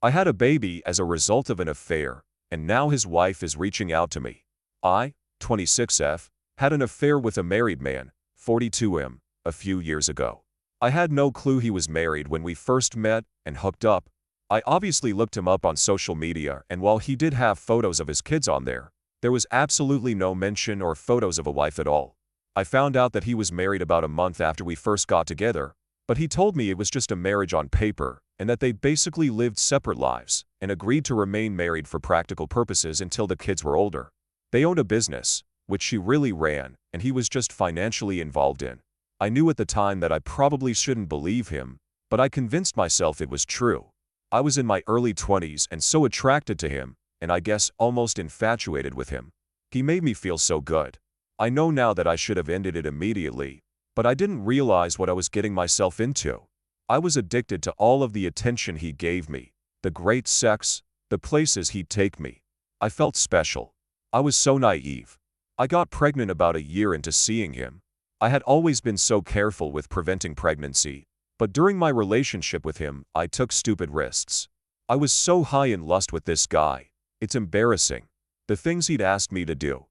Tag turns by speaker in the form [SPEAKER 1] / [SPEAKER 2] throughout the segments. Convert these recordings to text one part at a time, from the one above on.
[SPEAKER 1] I had a baby as a result of an affair, and now his wife is reaching out to me. I, 26F, had an affair with a married man, 42M, a few years ago. I had no clue he was married when we first met and hooked up. I obviously looked him up on social media, and while he did have photos of his kids on there was absolutely no mention or photos of a wife at all. I found out that he was married about a month after we first got together, but he told me it was just a marriage on paper and that they basically lived separate lives and agreed to remain married for practical purposes until the kids were older. They owned a business, which she really ran, and he was just financially involved in. I knew at the time that I probably shouldn't believe him, but I convinced myself it was true. I was in my early 20s and so attracted to him, and I guess almost infatuated with him. He made me feel so good. I know now that I should have ended it immediately, but I didn't realize what I was getting myself into. I was addicted to all of the attention he gave me, the great sex, the places he'd take me. I felt special. I was so naive. I got pregnant about a year into seeing him. I had always been so careful with preventing pregnancy, but during my relationship with him, I took stupid risks. I was so high in lust with this guy. It's embarrassing. The things he'd asked me to do.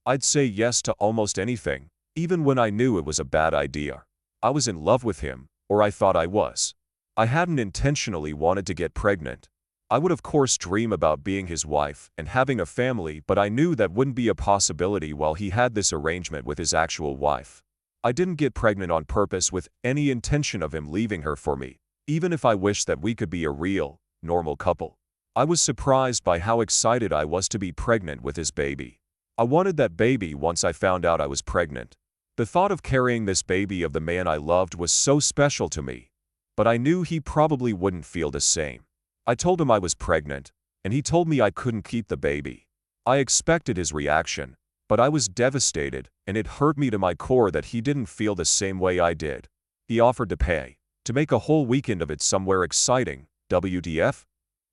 [SPEAKER 1] I'd say yes to almost anything, even when I knew it was a bad idea. I was in love with him, or I thought I was. I hadn't intentionally wanted to get pregnant. I would of course dream about being his wife and having a family, but I knew that wouldn't be a possibility while he had this arrangement with his actual wife. I didn't get pregnant on purpose with any intention of him leaving her for me, even if I wished that we could be a real, normal couple. I was surprised by how excited I was to be pregnant with his baby. I wanted that baby once I found out I was pregnant. The thought of carrying this baby of the man I loved was so special to me, but I knew he probably wouldn't feel the same. I told him I was pregnant, and he told me I couldn't keep the baby. I expected his reaction, but I was devastated, and it hurt me to my core that he didn't feel the same way I did. He offered to pay, to make a whole weekend of it somewhere exciting, WTF,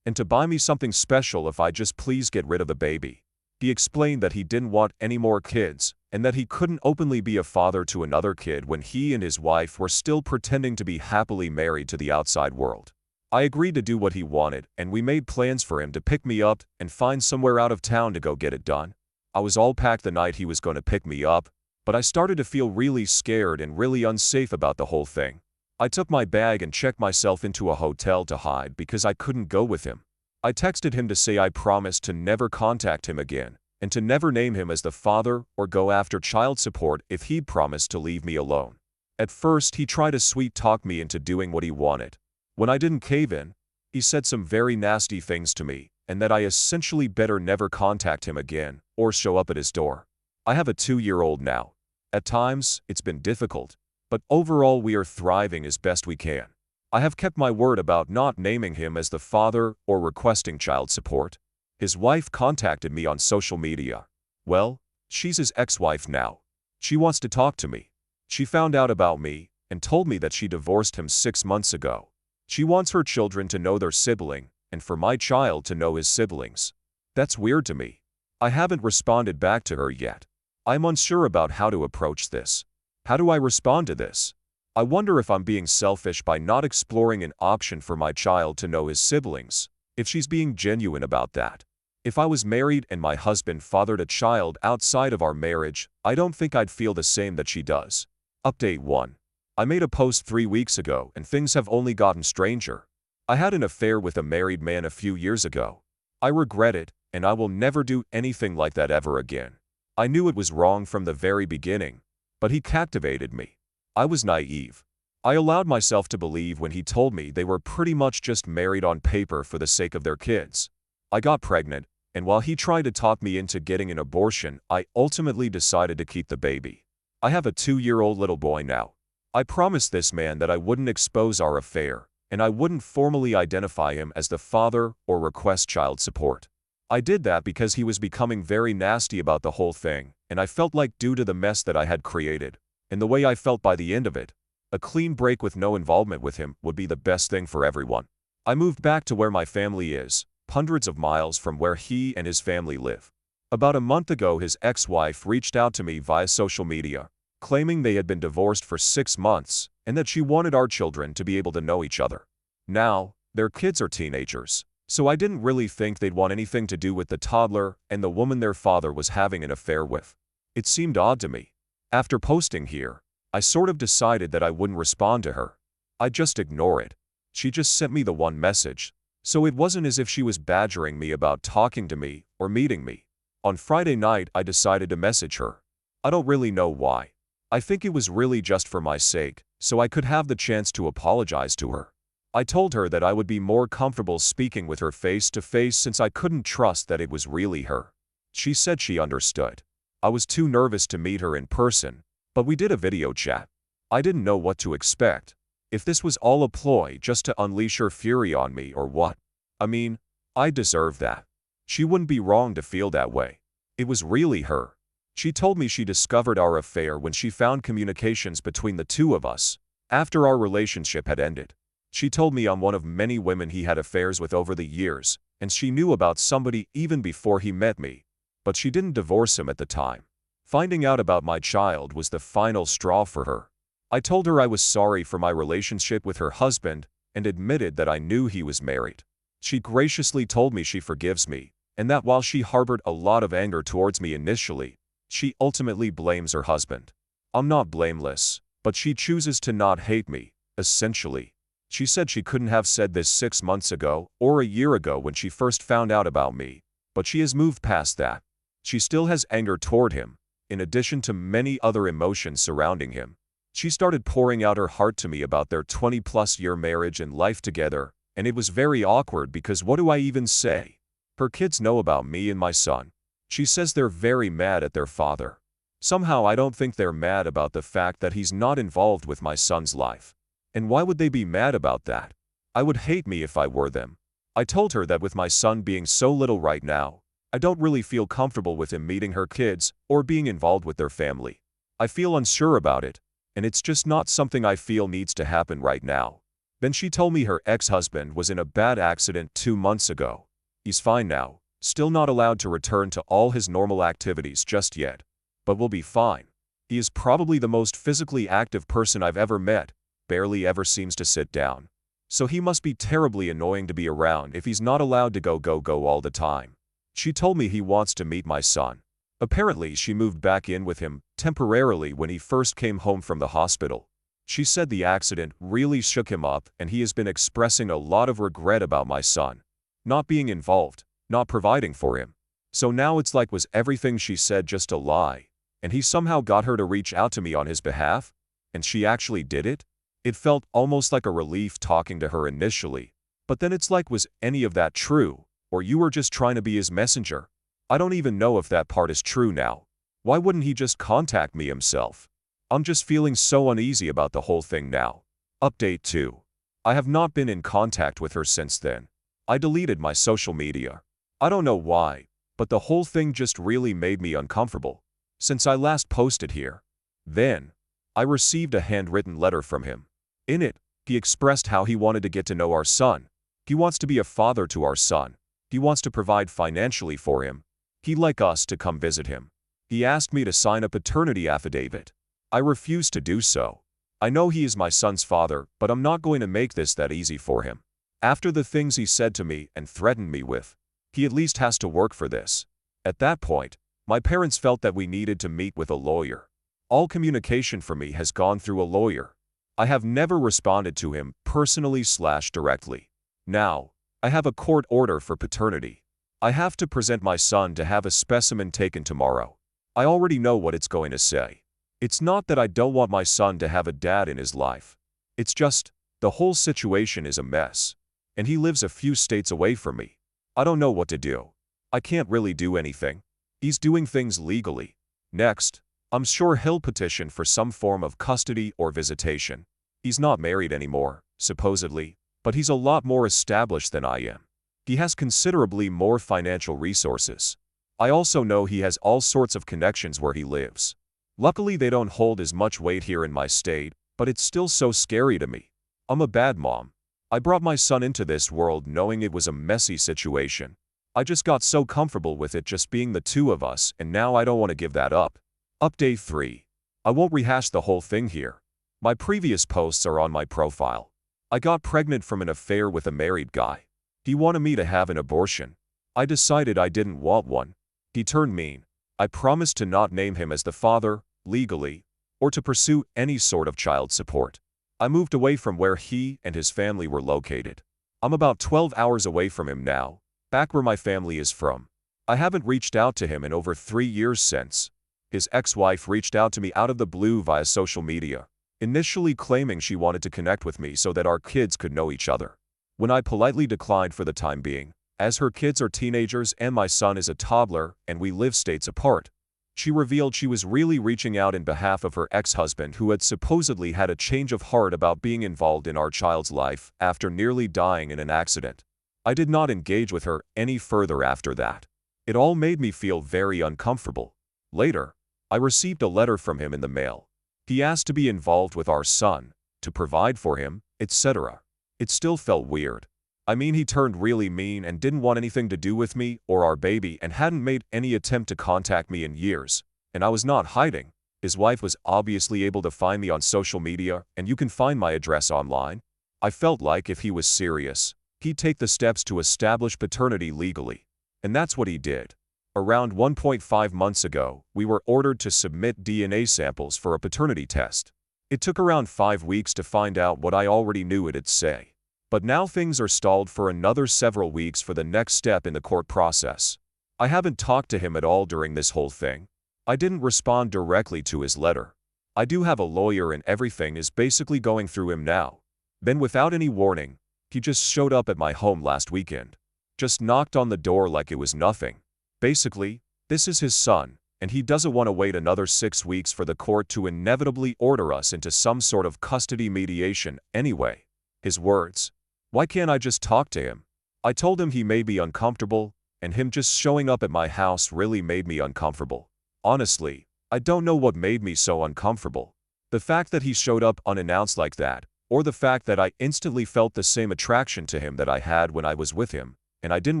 [SPEAKER 1] and to buy me something special if I just please get rid of the baby. He explained that he didn't want any more kids, and that he couldn't openly be a father to another kid when he and his wife were still pretending to be happily married to the outside world. I agreed to do what he wanted, and we made plans for him to pick me up and find somewhere out of town to go get it done. I was all packed the night he was going to pick me up, but I started to feel really scared and really unsafe about the whole thing. I took my bag and checked myself into a hotel to hide because I couldn't go with him. I texted him to say I promised to never contact him again, and to never name him as the father or go after child support if he'd promised to leave me alone. At first, he tried to sweet-talk me into doing what he wanted. When I didn't cave in, he said some very nasty things to me, and that I essentially better never contact him again or show up at his door. I have a 2-year-old now. At times, it's been difficult, but overall we are thriving as best we can. I have kept my word about not naming him as the father or requesting child support. His wife contacted me on social media. Well, she's his ex-wife now. She wants to talk to me. She found out about me and told me that she divorced him 6 months ago. She wants her children to know their sibling, and for my child to know his siblings. That's weird to me. I haven't responded back to her yet. I'm unsure about how to approach this. How do I respond to this? I wonder if I'm being selfish by not exploring an option for my child to know his siblings, if she's being genuine about that. If I was married and my husband fathered a child outside of our marriage, I don't think I'd feel the same that she does. Update 1. I made a post 3 weeks ago and things have only gotten stranger. I had an affair with a married man a few years ago. I regret it, and I will never do anything like that ever again. I knew it was wrong from the very beginning, but he captivated me. I was naive. I allowed myself to believe when he told me they were pretty much just married on paper for the sake of their kids. I got pregnant, and while he tried to talk me into getting an abortion, I ultimately decided to keep the baby. I have a 2-year-old little boy now. I promised this man that I wouldn't expose our affair, and I wouldn't formally identify him as the father or request child support. I did that because he was becoming very nasty about the whole thing, and I felt like due to the mess that I had created, and the way I felt by the end of it, a clean break with no involvement with him would be the best thing for everyone. I moved back to where my family is, hundreds of miles from where he and his family live. About a month ago, his ex-wife reached out to me via social media, claiming they had been divorced for 6 months and that she wanted our children to be able to know each other. Now, their kids are teenagers. So I didn't really think they'd want anything to do with the toddler and the woman their father was having an affair with. It seemed odd to me. After posting here, I sort of decided that I wouldn't respond to her. I'd just ignore it. She just sent me the one message, so it wasn't as if she was badgering me about talking to me or meeting me. On Friday night, I decided to message her. I don't really know why. I think it was really just for my sake, so I could have the chance to apologize to her. I told her that I would be more comfortable speaking with her face to face since I couldn't trust that it was really her. She said she understood. I was too nervous to meet her in person, but we did a video chat. I didn't know what to expect. If this was all a ploy just to unleash her fury on me or what. I mean, I deserve that. She wouldn't be wrong to feel that way. It was really her. She told me she discovered our affair when she found communications between the two of us after our relationship had ended. She told me I'm one of many women he had affairs with over the years, and she knew about somebody even before he met me, but she didn't divorce him at the time. Finding out about my child was the final straw for her. I told her I was sorry for my relationship with her husband and admitted that I knew he was married. She graciously told me she forgives me, and that while she harbored a lot of anger towards me initially, she ultimately blames her husband. I'm not blameless, but she chooses to not hate me, essentially. She said she couldn't have said this 6 months ago or a year ago when she first found out about me, but she has moved past that. She still has anger toward him, in addition to many other emotions surrounding him. She started pouring out her heart to me about their 20-plus-year marriage and life together, and it was very awkward because what do I even say? Her kids know about me and my son. She says they're very mad at their father. Somehow I don't think they're mad about the fact that he's not involved with my son's life. And why would they be mad about that? I would hate me if I were them. I told her that with my son being so little right now, I don't really feel comfortable with him meeting her kids or being involved with their family. I feel unsure about it, and it's just not something I feel needs to happen right now. Then she told me her ex-husband was in a bad accident 2 months ago. He's fine now, still not allowed to return to all his normal activities just yet, but will be fine. He is probably the most physically active person I've ever met, barely ever seems to sit down. So he must be terribly annoying to be around if he's not allowed to go all the time. She told me he wants to meet my son. Apparently she moved back in with him temporarily when he first came home from the hospital. She said the accident really shook him up and he has been expressing a lot of regret about my son not being involved, not providing for him. So now it's like was everything she said just a lie, and he somehow got her to reach out to me on his behalf, and she actually did it? It felt almost like a relief talking to her initially, but then it's like was any of that true, or you were just trying to be his messenger? I don't even know if that part is true now. Why wouldn't he just contact me himself? I'm just feeling so uneasy about the whole thing now. Update 2. I have not been in contact with her since then. I deleted my social media. I don't know why, but the whole thing just really made me uncomfortable. Since I last posted here. Then, I received a handwritten letter from him. In it, he expressed how he wanted to get to know our son. He wants to be a father to our son. He wants to provide financially for him. He'd like us to come visit him. He asked me to sign a paternity affidavit. I refused to do so. I know he is my son's father, but I'm not going to make this that easy for him. After the things he said to me and threatened me with, he at least has to work for this. At that point, my parents felt that we needed to meet with a lawyer. All communication for me has gone through a lawyer. I have never responded to him personally/directly. Now, I have a court order for paternity. I have to present my son to have a specimen taken tomorrow. I already know what it's going to say. It's not that I don't want my son to have a dad in his life. It's just, the whole situation is a mess. And he lives a few states away from me. I don't know what to do. I can't really do anything. He's doing things legally. Next, I'm sure he'll petition for some form of custody or visitation. He's not married anymore, supposedly, but he's a lot more established than I am. He has considerably more financial resources. I also know he has all sorts of connections where he lives. Luckily they don't hold as much weight here in my state, but it's still so scary to me. I'm a bad mom. I brought my son into this world knowing it was a messy situation. I just got so comfortable with it just being the two of us, and now I don't want to give that up. Update 3. I won't rehash the whole thing here. My previous posts are on my profile. I got pregnant from an affair with a married guy. He wanted me to have an abortion. I decided I didn't want one. He turned mean. I promised to not name him as the father, legally, or to pursue any sort of child support. I moved away from where he and his family were located. I'm about 12 hours away from him now, back where my family is from. I haven't reached out to him in over 3 years since. His ex-wife reached out to me out of the blue via social media, initially claiming she wanted to connect with me so that our kids could know each other. When I politely declined for the time being, as her kids are teenagers and my son is a toddler and we live states apart, she revealed she was really reaching out in behalf of her ex-husband who had supposedly had a change of heart about being involved in our child's life after nearly dying in an accident. I did not engage with her any further after that. It all made me feel very uncomfortable. Later, I received a letter from him in the mail. He asked to be involved with our son, to provide for him, etc. It still felt weird. I mean, he turned really mean and didn't want anything to do with me or our baby and hadn't made any attempt to contact me in years, and I was not hiding. His wife was obviously able to find me on social media, and you can find my address online. I felt like if he was serious, he'd take the steps to establish paternity legally. And that's what he did. Around 1.5 months ago, we were ordered to submit DNA samples for a paternity test. It took around 5 weeks to find out what I already knew it'd say. But now things are stalled for another several weeks for the next step in the court process. I haven't talked to him at all during this whole thing. I didn't respond directly to his letter. I do have a lawyer and everything is basically going through him now. Then without any warning, he just showed up at my home last weekend. Just knocked on the door like it was nothing. Basically, this is his son, and he doesn't want to wait another 6 weeks for the court to inevitably order us into some sort of custody mediation anyway. His words. Why can't I just talk to him? I told him he may be uncomfortable, and him just showing up at my house really made me uncomfortable. Honestly, I don't know what made me so uncomfortable. The fact that he showed up unannounced like that, or the fact that I instantly felt the same attraction to him that I had when I was with him, and I didn't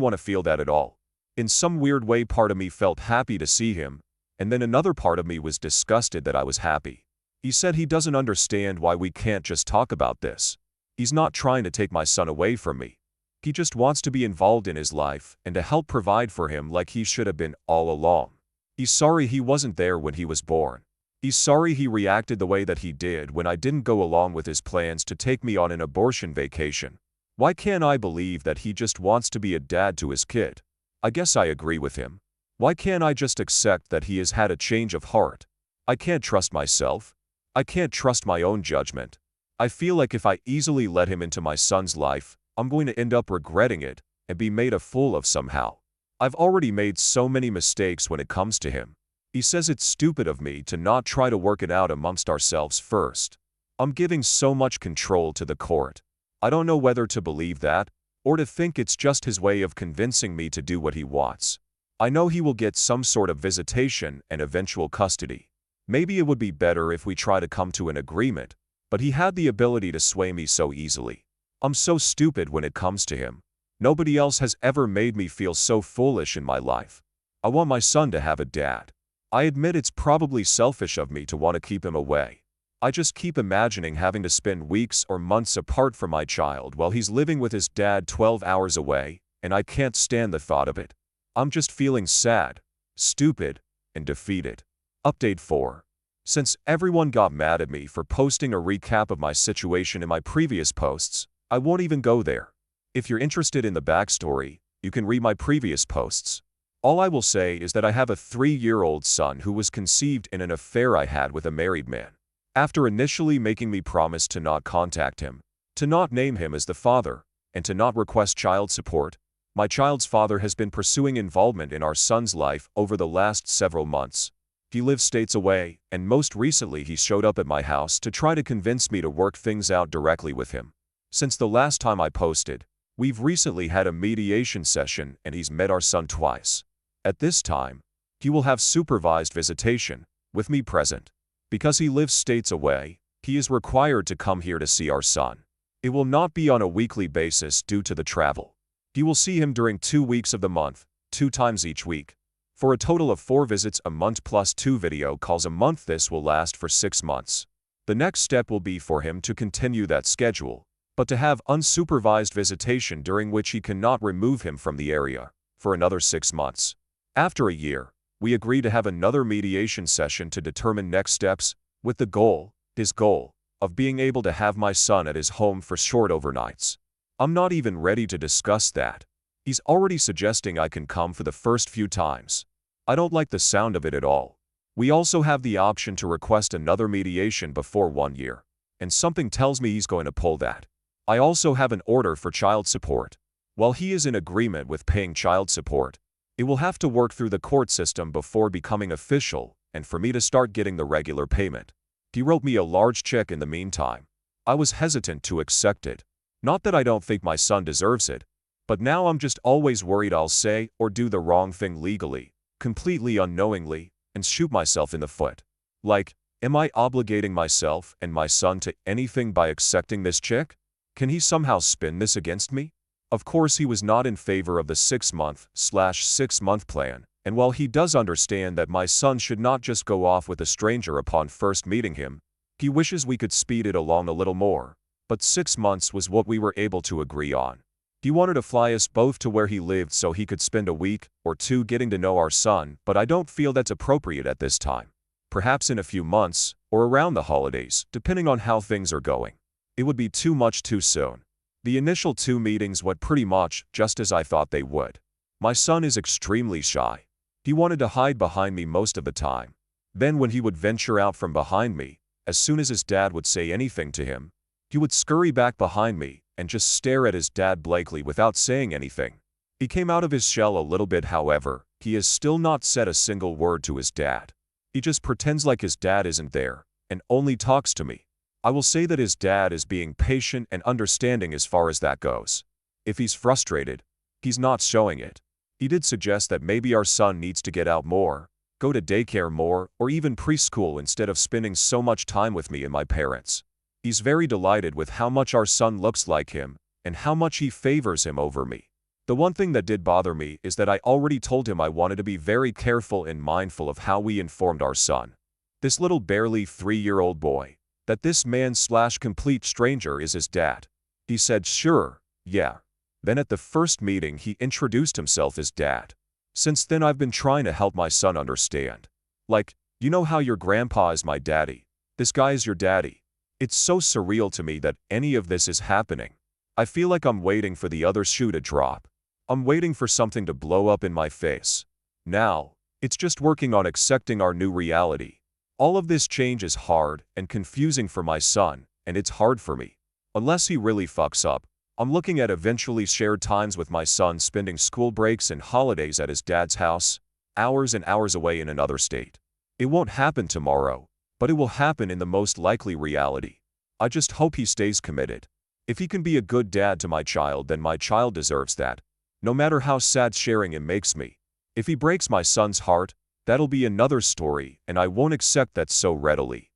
[SPEAKER 1] want to feel that at all. In some weird way, part of me felt happy to see him, and then another part of me was disgusted that I was happy. He said he doesn't understand why we can't just talk about this. He's not trying to take my son away from me. He just wants to be involved in his life and to help provide for him like he should have been all along. He's sorry he wasn't there when he was born. He's sorry he reacted the way that he did when I didn't go along with his plans to take me on an abortion vacation. Why can't I believe that he just wants to be a dad to his kid? I guess I agree with him. Why can't I just accept that he has had a change of heart? I can't trust myself. I can't trust my own judgment. I feel like if I easily let him into my son's life, I'm going to end up regretting it and be made a fool of somehow. I've already made so many mistakes when it comes to him. He says it's stupid of me to not try to work it out amongst ourselves first. I'm giving so much control to the court. I don't know whether to believe that, or to think it's just his way of convincing me to do what he wants. I know he will get some sort of visitation and eventual custody. Maybe it would be better if we try to come to an agreement, but he had the ability to sway me so easily. I'm so stupid when it comes to him. Nobody else has ever made me feel so foolish in my life. I want my son to have a dad. I admit it's probably selfish of me to want to keep him away. I just keep imagining having to spend weeks or months apart from my child while he's living with his dad 12 hours away, and I can't stand the thought of it. I'm just feeling sad, stupid, and defeated. Update 4. Since everyone got mad at me for posting a recap of my situation in my previous posts, I won't even go there. If you're interested in the backstory, you can read my previous posts. All I will say is that I have a 3-year-old son who was conceived in an affair I had with a married man. After initially making me promise to not contact him, to not name him as the father, and to not request child support, my child's father has been pursuing involvement in our son's life over the last several months. He lives states away, and most recently he showed up at my house to try to convince me to work things out directly with him. Since the last time I posted, we've recently had a mediation session and he's met our son twice. At this time, he will have supervised visitation, with me present. Because he lives states away, he is required to come here to see our son. It will not be on a weekly basis due to the travel. He will see him during 2 weeks of the month, 2 times each week. For a total of 4 visits a month plus 2 video calls a month. This will last for 6 months. The next step will be for him to continue that schedule, but to have unsupervised visitation during which he cannot remove him from the area for another 6 months. After a year, we agree to have another mediation session to determine next steps, with his goal, of being able to have my son at his home for short overnights. I'm not even ready to discuss that. He's already suggesting I can come for the first few times. I don't like the sound of it at all. We also have the option to request another mediation before 1 year, and something tells me he's going to pull that. I also have an order for child support. While he is in agreement with paying child support, it will have to work through the court system before becoming official and for me to start getting the regular payment. He wrote me a large check in the meantime. I was hesitant to accept it. Not that I don't think my son deserves it, but now I'm just always worried I'll say or do the wrong thing legally, completely unknowingly, and shoot myself in the foot. Like, am I obligating myself and my son to anything by accepting this check? Can he somehow spin this against me? Of course, he was not in favor of the 6-month plan, and while he does understand that my son should not just go off with a stranger upon first meeting him, he wishes we could speed it along a little more. But 6 months was what we were able to agree on. He wanted to fly us both to where he lived so he could spend a week or 2 getting to know our son, but I don't feel that's appropriate at this time. Perhaps in a few months, or around the holidays, depending on how things are going. It would be too much too soon. The initial 2 meetings went pretty much just as I thought they would. My son is extremely shy. He wanted to hide behind me most of the time. Then when he would venture out from behind me, as soon as his dad would say anything to him, he would scurry back behind me and just stare at his dad blankly without saying anything. He came out of his shell a little bit, however. He has still not said a single word to his dad. He just pretends like his dad isn't there and only talks to me. I will say that his dad is being patient and understanding as far as that goes. If he's frustrated, he's not showing it. He did suggest that maybe our son needs to get out more, go to daycare more, or even preschool instead of spending so much time with me and my parents. He's very delighted with how much our son looks like him and how much he favors him over me. The one thing that did bother me is that I already told him I wanted to be very careful and mindful of how we informed our son, this little barely 3-year-old boy, that this man/complete stranger is his dad. He said, "Sure, yeah." Then at the first meeting he introduced himself as dad. Since then I've been trying to help my son understand. Like, you know how your grandpa is my daddy? This guy is your daddy. It's so surreal to me that any of this is happening. I feel like I'm waiting for the other shoe to drop. I'm waiting for something to blow up in my face. Now, it's just working on accepting our new reality. All of this change is hard and confusing for my son, and it's hard for me. Unless he really fucks up, I'm looking at eventually shared times with my son, spending school breaks and holidays at his dad's house, hours and hours away in another state. It won't happen tomorrow, but it will happen in the most likely reality. I just hope he stays committed. If he can be a good dad to my child, then my child deserves that, no matter how sad sharing him makes me. If he breaks my son's heart, that'll be another story, and I won't accept that so readily.